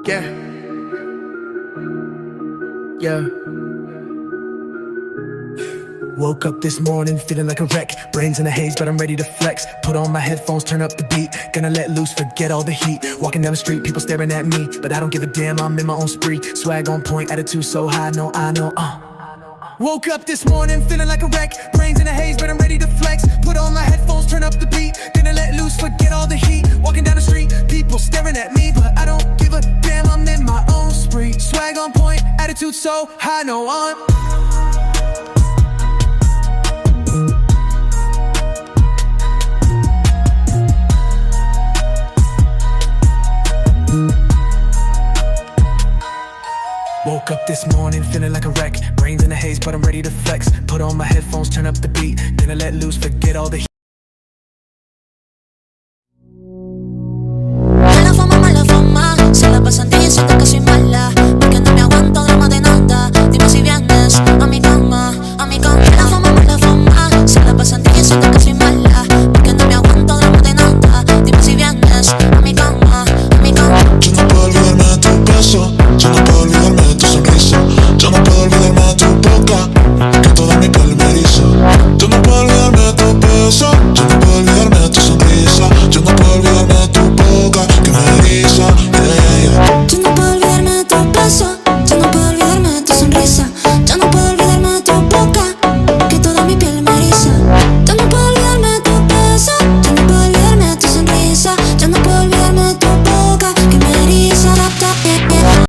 Yeah. Yeah. Woke up this morning feeling like a wreck. Brains in a haze, but I'm ready to flex. Put on my headphones, turn up the beat. Gonna let loose, forget all the heat. Walking down the street, people staring at me, but I don't give a damn, I'm in my own spree. Swag on point, attitude so high, no, I know, Woke up this morning feeling like a wreck. Brains in a haze, but I'm ready to flex. Put on my headphones, turn up the beat. Gonna let loose, forget all the heat. Walking down the street, people staring at me, but I don't give a damn, I'm in my own spree. Swag on point, attitude so high, no, I'm Woke up this morning feeling like a wreck. Brains in a haze, but I'm ready to flex. Put on my headphones, turn up the beat. Gonna let loose, forget all the heat. Mala fama, se la pasan diciendo que soy